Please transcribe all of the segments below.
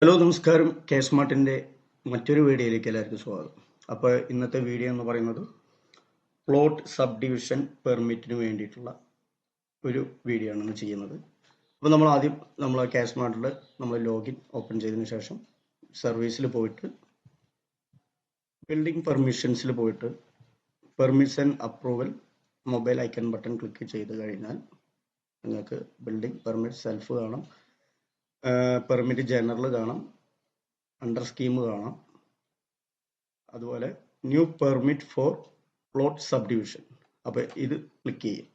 Hello നമസ്കാരം. K സ്മാർട്ടിൻ്റെ മറ്റൊരു വീഡിയോയിലേക്ക് എല്ലാവർക്കും സ്വാഗതം. അപ്പോൾ ഇന്നത്തെ വീഡിയോ എന്ന് പറയുന്നത് പ്ലോട്ട് സബ് ഡിവിഷൻ പെർമിറ്റിന് വേണ്ടിയിട്ടുള്ള ഒരു വീഡിയോ ആണ് ചെയ്യുന്നത്. അപ്പോൾ നമ്മൾ ആദ്യം കെ സ്മാർട്ടിൽ നമ്മൾ ലോഗിൻ ഓപ്പൺ ചെയ്തതിന് ശേഷം സർവീസിൽ പോയിട്ട് ബിൽഡിംഗ് പെർമിഷൻസിൽ പോയിട്ട് permission approval mobile icon button click ചെയ്ത് കഴിഞ്ഞാൽ നിങ്ങൾക്ക് ബിൽഡിംഗ് പെർമിറ്റ് സെൽഫ് കാണാം, പെർമിറ്റ് ജനറൽ കാണാം, അണ്ടർ സ്കീം കാണാം, അതുപോലെ new permit four plot sub division. അപ്പോൾ ഇത് ക്ലിക്ക് ചെയ്യും.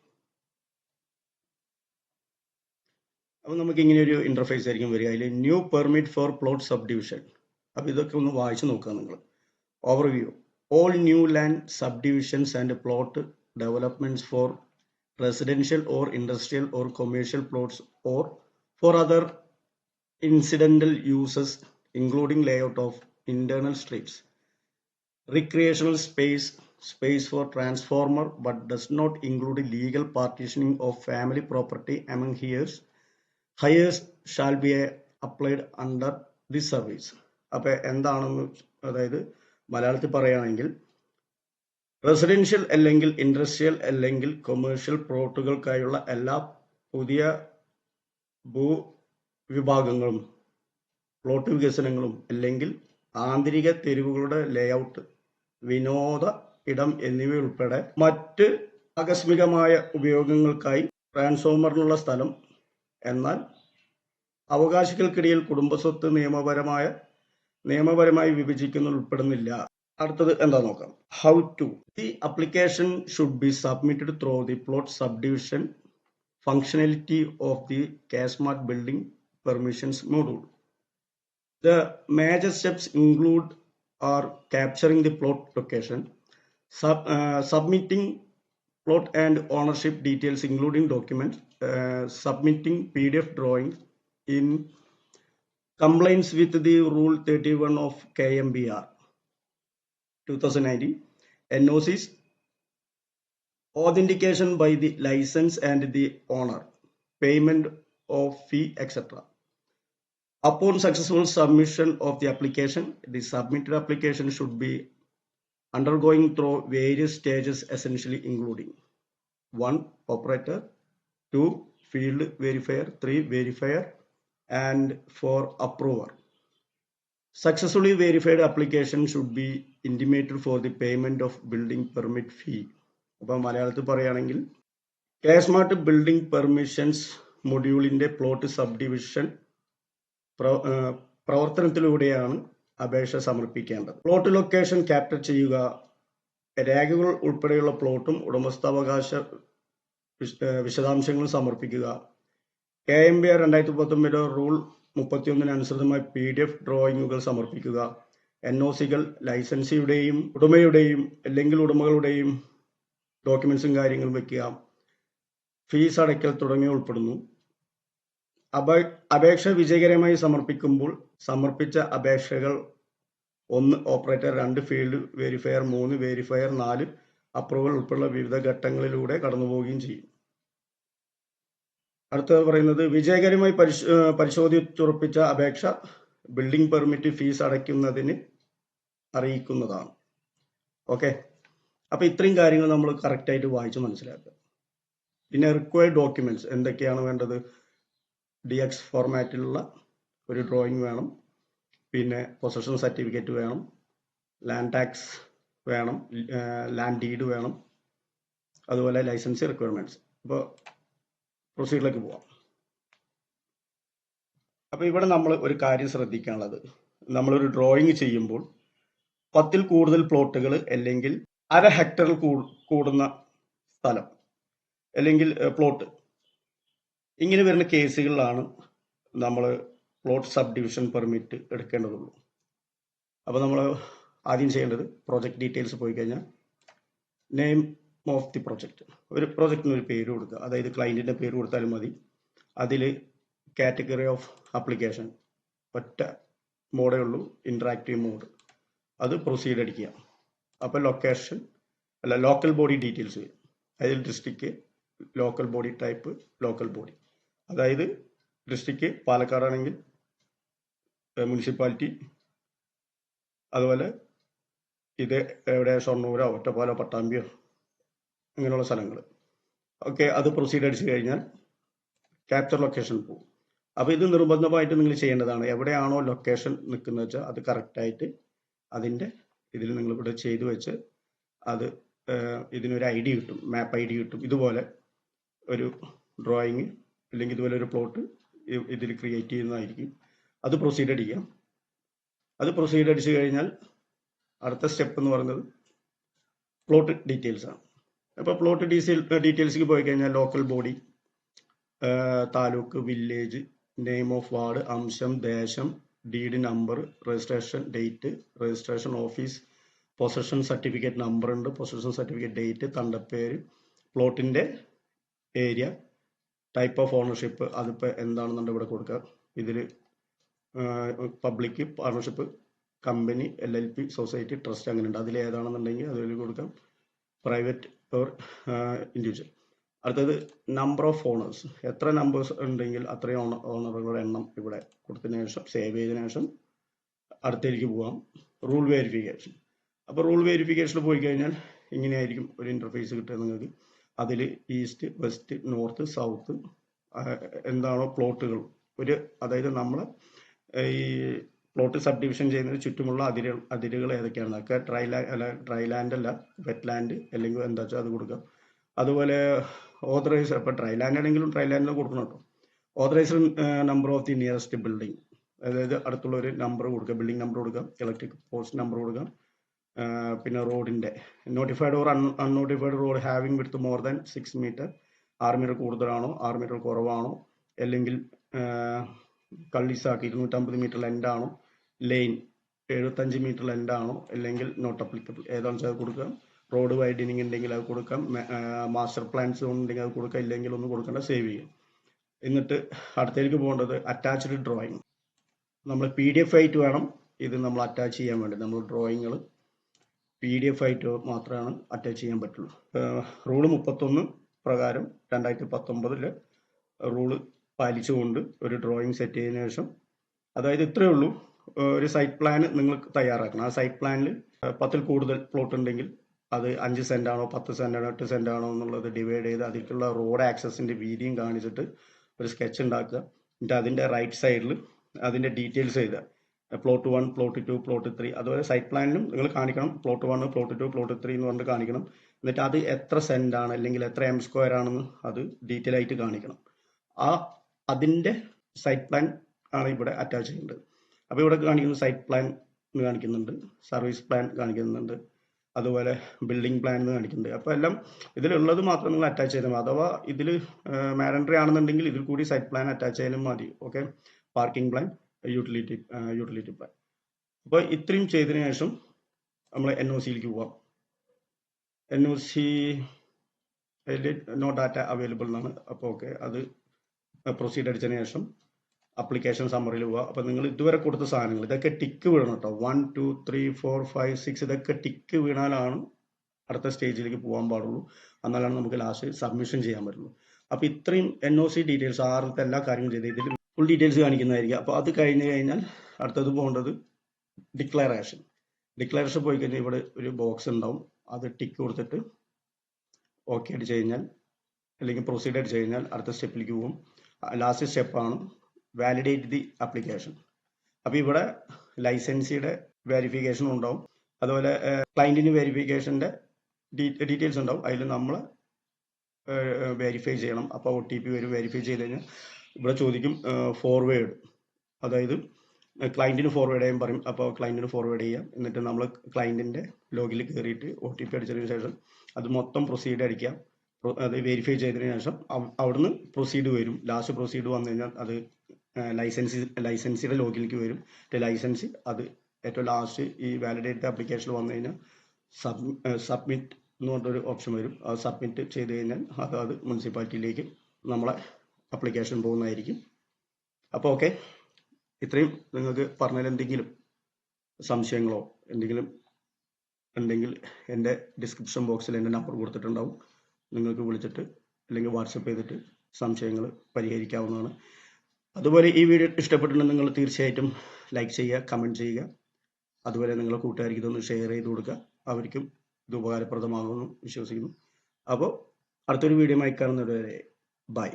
അപ്പോൾ നമുക്ക് ഇങ്ങനെ ഒരു ഇന്റർഫേസ് ആയിരിക്കും വരിക. അതിൽ new permit four plot sub division. അപ്പോൾ ഇതൊക്കെ ഒന്ന് വായിച്ചു നോക്കുക നിങ്ങൾ. Overview: all new land sub divisions and plot developments four residential or industrial or commercial plots or for other incidental uses including layout of internal streets, recreational space for transformer, but does not include legal partitioning of family property among heirs shall be applied under this service. അപ്പോൾ എന്താണെന്ന്, അതായത് മലയാളത്തിൽ പറയുകയാണെങ്കിൽ residential അല്ലെങ്കിൽ industrial അല്ലെങ്കിൽ commercial പ്ലോട്ടുകൾക്കായുള്ള എല്ലാ പുതിയ ഭൂവിഭാഗങ്ങളും plot വികസനങ്ങളും അല്ലെങ്കിൽ ആന്തരിക തെരുവുകളുടെ ലേഔട്ട്, വിനോദ ഇടം എന്നിവയുൾപ്പെടെ മറ്റ് ആകസ്മികമായ ഉപയോഗങ്ങൾക്കായി ട്രാൻസ്ഫോമറിനുള്ള സ്ഥലം, എന്നാൽ അവകാശികൾക്കിടയിൽ കുടുംബസ്വത്ത് നിയമപരമായി വിഭജിക്കുന്നത് ഉൾപ്പെടുന്നില്ല. അടുത്തത് എന്താ നോക്കാം. How to. The application should be submitted through the plot sub division functionality of the K smart building permissions module. The major steps include are capturing the plot location, submitting plot and ownership details including documents, submitting PDF drawings in compliance with the Rule 31 of KMBR 2019, NOCs, authentication by the license and the owner, payment of fee, etc. Upon successful submission of the application, the submitted application should be undergoing through various stages, essentially including 1. Operator, 2. Field verifier, 3. Verifier, and 4. Approver. Successfully verified application should be intimated for the payment of building permit fee. അപ്പോൾ മലയാളത്തിൽ പറയുകയാണെങ്കിൽ K Smart building permissions മൊഡ്യൂളിൻ്റെ plot sub division പ്രവർത്തനത്തിലൂടെയാണ് അപേക്ഷ സമർപ്പിക്കേണ്ടത്. Plot location capture ചെയ്യുക, രേഖകൾ ഉൾപ്പെടെയുള്ള പ്ലോട്ടും ഉടമസ്ഥാവകാശ വിശദാംശങ്ങളും സമർപ്പിക്കുക, KMBR 2019 റൂൾ 31 അനുസൃതമായി PDF ഡ്രോയിങ്ങുകൾ സമർപ്പിക്കുക, NOCകൾ, ലൈസൻസിയുടെയും ഉടമയുടെയും അല്ലെങ്കിൽ ഉടമകളുടെയും ഡോക്യുമെന്റ്സും കാര്യങ്ങളും വയ്ക്കുക, ഫീസ് അടയ്ക്കൽ തുടങ്ങിയ ഉൾപ്പെടുന്നു. അപേക്ഷ വിജയകരമായി സമർപ്പിക്കുമ്പോൾ സമർപ്പിച്ച അപേക്ഷകൾ 1. Operator, 2. Field verifier, 3. Verifier, 4. Approval ഉൾപ്പെടെയുള്ള വിവിധ ഘട്ടങ്ങളിലൂടെ കടന്നുപോവുകയും ചെയ്യും. അടുത്തത് പറയുന്നത് വിജയകരമായി പരിശോധിച്ചുറപ്പിച്ച അപേക്ഷ ബിൽഡിംഗ് പെർമിറ്റ് ഫീസ് അടയ്ക്കുന്നതിന് അറിയിക്കുന്നതാണ്. ഓക്കെ, അപ്പോൾ ഇത്രയും കാര്യങ്ങൾ നമ്മൾ കറക്റ്റായിട്ട് വായിച്ച് മനസ്സിലാക്കുക. പിന്നെ റിക്വയർഡ് ഡോക്യുമെന്റ്സ് എന്തൊക്കെയാണ് വേണ്ടത്? DX ഫോർമാറ്റിലുള്ള ഒരു ഡ്രോയിങ് വേണം, പിന്നെ പൊസഷൻ സർട്ടിഫിക്കറ്റ് വേണം, ലാൻഡ് ടാക്സ് വേണം, ലാൻഡ് ഡീഡ് വേണം, അതുപോലെ ലൈസൻസ് റിക്വയർമെന്റ്സ്. അപ്പോൾ പ്രൊസീജിയറിലേക്ക് പോവാം. അപ്പോൾ ഇവിടെ നമ്മൾ ഒരു കാര്യം ശ്രദ്ധിക്കാനുള്ളത്, നമ്മളൊരു ഡ്രോയിങ് ചെയ്യുമ്പോൾ 10-ൽ കൂടുതൽ പ്ലോട്ടുകൾ അല്ലെങ്കിൽ 1/2 ഹെക്ടറിൽ കൂടുന്ന സ്ഥലം അല്ലെങ്കിൽ പ്ലോട്ട്, ഇങ്ങനെ വരുന്ന കേസുകളിലാണ് നമ്മൾ പ്ലോട്ട് സബ് ഡിവിഷൻ പെർമിറ്റ് എടുക്കേണ്ടതുള്ളൂ. അപ്പോൾ നമ്മൾ ആദ്യം ചെയ്യേണ്ടത് പ്രോജക്റ്റ് ഡീറ്റെയിൽസ് പോയി കഴിഞ്ഞാൽ നെയിം ഓഫ് ദി പ്രൊജക്റ്റ്, ഒരു പ്രൊജക്റ്റിന് ഒരു പേര് കൊടുക്കുക, അതായത് ക്ലയൻറ്റിൻ്റെ പേര് കൊടുത്താലും മതി. അതിൽ കാറ്റഗറി ഓഫ് ആപ്ലിക്കേഷൻ ഒറ്റ മോഡേ ഉള്ളൂ, ഇൻട്രാക്റ്റീവ് മോഡ്, അത് പ്രൊസീഡ് അടിക്കുക. അപ്പോൾ ലോക്കൽ ബോഡി ഡീറ്റെയിൽസ് വരും. അതിൽ district, local body type, local body, അതായത് ഡിസ്ട്രിക്റ്റ് പാലക്കാടാണെങ്കിൽ മുനിസിപ്പാലിറ്റി, അതുപോലെ ഇത് എവിടെ ഷൊർണൂരോ ഒറ്റപ്പാലോ പട്ടാമ്പിയോ അങ്ങനെയുള്ള സ്ഥലങ്ങൾ. ഓക്കെ, അത് പ്രൊസീഡ് അടിച്ചു കഴിഞ്ഞാൽ ക്യാപ്ചർ ലൊക്കേഷൻ പോകും. അപ്പോൾ ഇത് നിർബന്ധമായിട്ട് നിങ്ങൾ ചെയ്യേണ്ടതാണ്. എവിടെയാണോ ലൊക്കേഷൻ നിൽക്കുന്നത് വെച്ചാൽ അത് കറക്റ്റായിട്ട് അതിൻ്റെ ഇതിൽ നിങ്ങൾ ഇവിടെ ചെയ്തു വെച്ച് അത് ഇതിനൊരു ഐ ഡി കിട്ടും, മാപ്പ് ഐ ഡി കിട്ടും. ഇതുപോലെ ഒരു ഡ്രോയിങ് അല്ലെങ്കിൽ ഇതുപോലെ ഒരു പ്ലോട്ട് ഇതിൽ ക്രിയേറ്റ് ചെയ്യുന്നതായിരിക്കും. അത് പ്രൊസീഡ് അടിക്കാം. അത് പ്രൊസീഡ് അടിച്ചു കഴിഞ്ഞാൽ അടുത്ത സ്റ്റെപ്പ് എന്ന് പറയുന്നത് പ്ലോട്ട് ഡീറ്റെയിൽസ് ആണ്. അപ്പോൾ പ്ലോട്ട് ഡീറ്റെയിൽസിലേക്ക് പോയി കഴിഞ്ഞാൽ local body, taluk, village, name of ward, അംശം, ദേശം, deed number, registration date, registration office, possession certificate number ഉണ്ട്, പൊസഷൻ സർട്ടിഫിക്കറ്റ് ഡേറ്റ്, തണ്ടപ്പേര്, പ്ലോട്ടിൻ്റെ ഏരിയ, ടൈപ്പ് ഓഫ് ഓണർഷിപ്പ് അതിപ്പോൾ എന്താണെന്നുണ്ട് ഇവിടെ കൊടുക്കുക. ഇതിൽ public, partnership, company, LLP, society, trust അങ്ങനെ ഉണ്ട്. അതിൽ ഏതാണെന്നുണ്ടെങ്കിൽ അതിൽ കൊടുക്കാം. Private or individual. അടുത്തത് നമ്പർ ഓഫ് ഓണേഴ്സ്, എത്ര നമ്പേഴ്സ് ഉണ്ടെങ്കിൽ അത്രയും ഓണറുകളുടെ എണ്ണം ഇവിടെ കൊടുത്തതിന് ശേഷം സേവ് ചെയ്തതിനു ശേഷം അടുത്തേക്ക് പോകാം. Rule verification. അപ്പോൾ റൂൾ വെരിഫിക്കേഷനിൽ പോയി കഴിഞ്ഞാൽ ഇങ്ങനെയായിരിക്കും ഒരു ഇൻ്റർഫേസ് കിട്ടുക നിങ്ങൾക്ക്. അതിൽ ഈസ്റ്റ്, വെസ്റ്റ്, നോർത്ത്, സൗത്ത് എന്താണോ പ്ലോട്ടുകൾ അതായത് നമ്മൾ ഈ പ്ലോട്ട് സബ് ഡിവിഷൻ ചെയ്യുന്നതിന് ചുറ്റുമുള്ള അതിരുകൾ ഏതൊക്കെയാണ്, ഒക്കെ ഡ്രൈ ലാൻഡ് അല്ല, വെറ്റ് ലാൻഡ് അല്ലെങ്കിൽ എന്താ വെച്ചാൽ അത് കൊടുക്കാം. അതുപോലെ ഓതറൈസ്, ഇപ്പോൾ ഡ്രൈ ലാൻഡ് ആണെങ്കിലും ഡ്രൈ ലാൻഡിൽ കൊടുക്കണം കേട്ടോ. Authorised number of the nearest building, അതായത് അടുത്തുള്ള ഒരു നമ്പർ കൊടുക്കുക, ബിൽഡിംഗ് നമ്പർ കൊടുക്കാം, ഇലക്ട്രിക് പോസ്റ്റ് നമ്പർ കൊടുക്കാം. പിന്നെ റോഡിൻ്റെ notified or unnotified road having width more than 6 metre, 6 metre കൂടുതലാണോ 6 മീറ്റർ കുറവാണോ, അല്ലെങ്കിൽ കള്ളിസാക്ക് 250 മീറ്റർ ലെൻഡ് ആണോ, ലൈൻ 75 മീറ്റർ ലെൻഡ് ആണോ, അല്ലെങ്കിൽ നോട്ട് അപ്ലിക്കബിൾ ഏതാണെന്ന് വെച്ചാൽ അത് കൊടുക്കാം. റോഡ് വൈഡനിങ് ഉണ്ടെങ്കിൽ അത് കൊടുക്കാം. മാസ്റ്റർ പ്ലാൻസ് ഉണ്ടെങ്കിൽ അത് കൊടുക്കാം, ഇല്ലെങ്കിൽ ഒന്നും കൊടുക്കേണ്ട, സേവ് ചെയ്യും. എന്നിട്ട് അടുത്തേക്ക് പോകേണ്ടത് അറ്റാച്ച്ഡ് ഡ്രോയിങ്. നമ്മൾ PDF ആയിട്ട് വേണം ഇത് നമ്മൾ അറ്റാച്ച് ചെയ്യാൻ വേണ്ടി. നമ്മൾ ഡ്രോയിങ്ങുകൾ PDF ആയിട്ട് മാത്രമാണ് അറ്റാച്ച് ചെയ്യാൻ പറ്റുള്ളൂ. റൂള് 31 പ്രകാരം 2019 റൂള് പാലിച്ചുകൊണ്ട് ഒരു ഡ്രോയിങ് സെറ്റ് ചെയ്തതിനു ശേഷം, അതായത് ഇത്രയേ ഉള്ളൂ, ഒരു സൈറ്റ് പ്ലാൻ നിങ്ങൾ തയ്യാറാക്കണം. ആ സൈറ്റ് പ്ലാനിൽ 10-ൽ കൂടുതൽ പ്ലോട്ട് ഉണ്ടെങ്കിൽ അത് 5 സെന്റ് ആണോ 10 സെന്റ് ആണോ 8 സെന്റ് ആണോ എന്നുള്ളത് ഡിവൈഡ് ചെയ്ത് അതിലേക്കുള്ള റോഡ് ആക്സസിന്റെ വീതിയും കാണിച്ചിട്ട് ഒരു സ്കെച്ച് ഉണ്ടാക്കുക. എന്നിട്ട് അതിന്റെ റൈറ്റ് സൈഡിൽ അതിന്റെ ഡീറ്റെയിൽസ് എഴുതുക. Plot 1, plot 2, plot 3. അതുപോലെ സൈറ്റ് പ്ലാനിലും നിങ്ങൾ കാണിക്കണം പ്ലോട്ട് 1, പ്ലോട്ട് 2, പ്ലോട്ട് 3 എന്ന് പറഞ്ഞിട്ട് കാണിക്കണം. എന്നിട്ട് അത് എത്ര സെന്റ് ആണ് അല്ലെങ്കിൽ എത്ര M² ആണെന്ന് അത് ഡീറ്റെയിൽ ആയിട്ട് കാണിക്കണം. അതിന്റെ സൈറ്റ് പ്ലാൻ ആണ് ഇവിടെ അറ്റാച്ച് ചെയ്യേണ്ടത്. അപ്പോൾ ഇവിടെ കാണിക്കുന്ന സൈറ്റ് പ്ലാൻ എന്ന് കാണിക്കുന്നുണ്ട്, സർവീസ് പ്ലാൻ കാണിക്കുന്നുണ്ട്, അതുപോലെ ബിൽഡിംഗ് പ്ലാൻ എന്ന് കാണിക്കുന്നുണ്ട്. അപ്പോൾ എല്ലാം ഇതിലുള്ളത് മാത്രം നിങ്ങൾ അറ്റാച്ച് ചെയ്താൽ മതി. അഥവാ ഇതിൽ മാൻഡറ്ററി ആണെന്നുണ്ടെങ്കിൽ ഇതിൽ കൂടി സൈറ്റ് പ്ലാൻ അറ്റാച്ച് ചെയ്യാനും മതി. Okay, parking plan, utility plan. അപ്പോൾ ഇത്രയും ചെയ്തതിനു ശേഷം നമ്മൾ NOCയിലേക്ക് പോവാം. NOC നോ ഡാറ്റ അവൈലബിൾ എന്നാണ്. അപ്പോൾ ഓക്കെ, അത് പ്രൊസീഡ് അടിച്ചതിന് ശേഷം അപ്ലിക്കേഷൻ സമ്മറിയിൽ പോവുക. അപ്പോൾ നിങ്ങൾ ഇതുവരെ കൊടുത്ത സാധനങ്ങൾ ഇതൊക്കെ ടിക്ക് വീഴണം കേട്ടോ. 1, 2, 3, 4, 5, 6 ഇതൊക്കെ ടിക്ക് വീണാലാണ് അടുത്ത സ്റ്റേജിലേക്ക് പോകാൻ പാടുള്ളൂ. എന്നാലാണ് നമുക്ക് ലാസ്റ്റ് സബ്മിഷൻ ചെയ്യാൻ പറ്റുള്ളൂ. അപ്പോൾ ഇത്രയും NOC ഡീറ്റെയിൽസ് ആദ്യത്തെ എല്ലാ കാര്യങ്ങളും ചെയ്ത് ഇതിൽ ഫുൾ ഡീറ്റെയിൽസ് കാണിക്കുന്നതായിരിക്കും. അപ്പോൾ അത് കഴിഞ്ഞ് കഴിഞ്ഞാൽ അടുത്തത് പോകേണ്ടത് ഡിക്ലറേഷൻ പോയി കഴിഞ്ഞാൽ ഇവിടെ ഒരു ബോക്സ് ഉണ്ടാവും. അത് ടിക്ക് കൊടുത്തിട്ട് ഓക്കെ അടിച്ച് കഴിഞ്ഞാൽ അല്ലെങ്കിൽ പ്രൊസീഡ് അടിച്ച് കഴിഞ്ഞാൽ അടുത്ത സ്റ്റെപ്പിലേക്ക് പോകും. ലാസ്റ്റ് സ്റ്റെപ്പാണ് വാലിഡേറ്റ് ദി ആപ്ലിക്കേഷൻ. അപ്പോൾ ഇവിടെ ലൈസൻസിയുടെ വെരിഫിക്കേഷൻ ഉണ്ടാവും, അതുപോലെ ക്ലയന്റിന് വെരിഫിക്കേഷൻ്റെ ഡീറ്റെയിൽസ് ഉണ്ടാവും. അതിൽ നമ്മൾ വെരിഫൈ ചെയ്യണം. അപ്പോൾ OTP വരും. വെരിഫൈ ചെയ്ത് കഴിഞ്ഞാൽ ഇവിടെ ചോദിക്കും ഫോർവേഡ്, അതായത് ക്ലയന്റിന് ഫോർവേഡ് ചെയ്യാൻ പറയും. അപ്പോൾ ക്ലയന്റിന് ഫോർവേഡ് ചെയ്യാം. എന്നിട്ട് നമ്മൾ ക്ലയന്റിന്റെ ലോഗിൽ കയറിയിട്ട് OTP അടിച്ചതിന് ശേഷം അത് മൊത്തം പ്രൊസീഡ് അടിക്കാം. അത് വെരിഫൈ ചെയ്തതിന് ശേഷം അവിടുന്ന് പ്രൊസീഡ് വരും. ലാസ്റ്റ് പ്രൊസീഡ് വന്നു കഴിഞ്ഞാൽ അത് ലൈസൻസിയുടെ ലോഗിലേക്ക് വരും. ലൈസൻസ് അത് ഏറ്റവും ലാസ്റ്റ് ഈ വാലിഡേറ്റ് ആപ്ലിക്കേഷൻ വന്നു കഴിഞ്ഞാൽ സബ്മിറ്റ് എന്ന് പറഞ്ഞൊരു ഓപ്ഷൻ വരും. അത് സബ്മിറ്റ് ചെയ്ത് കഴിഞ്ഞാൽ അത് മുനിസിപ്പാലിറ്റിയിലേക്ക് നമ്മളെ അപ്ലിക്കേഷൻ പോകുന്നതായിരിക്കും. അപ്പോൾ ഓക്കെ, ഇത്രയും നിങ്ങൾക്ക് പറഞ്ഞാൽ എന്തെങ്കിലും സംശയങ്ങളോ എന്തെങ്കിലും ഉണ്ടെങ്കിൽ എൻ്റെ ഡിസ്ക്രിപ്ഷൻ ബോക്സിൽ എൻ്റെ നമ്പർ കൊടുത്തിട്ടുണ്ടാവും. നിങ്ങൾക്ക് വിളിച്ചിട്ട് അല്ലെങ്കിൽ വാട്സപ്പ് ചെയ്തിട്ട് സംശയങ്ങൾ പരിഹരിക്കാവുന്നതാണ്. അതുപോലെ ഈ വീഡിയോ ഇഷ്ടപ്പെട്ടിട്ടുണ്ടെങ്കിൽ നിങ്ങൾ തീർച്ചയായിട്ടും ലൈക്ക് ചെയ്യുക, കമൻറ്റ് ചെയ്യുക. അതുപോലെ നിങ്ങളുടെ കൂട്ടുകാർക്ക് ഇതൊന്ന് ഷെയർ ചെയ്ത് കൊടുക്കുക. അവർക്കും ഇത് ഉപകാരപ്രദമാകുമെന്ന് വിശ്വസിക്കുന്നു. അപ്പോൾ അടുത്തൊരു വീഡിയോ ആയി കാണുന്നതുവരെ ബൈ.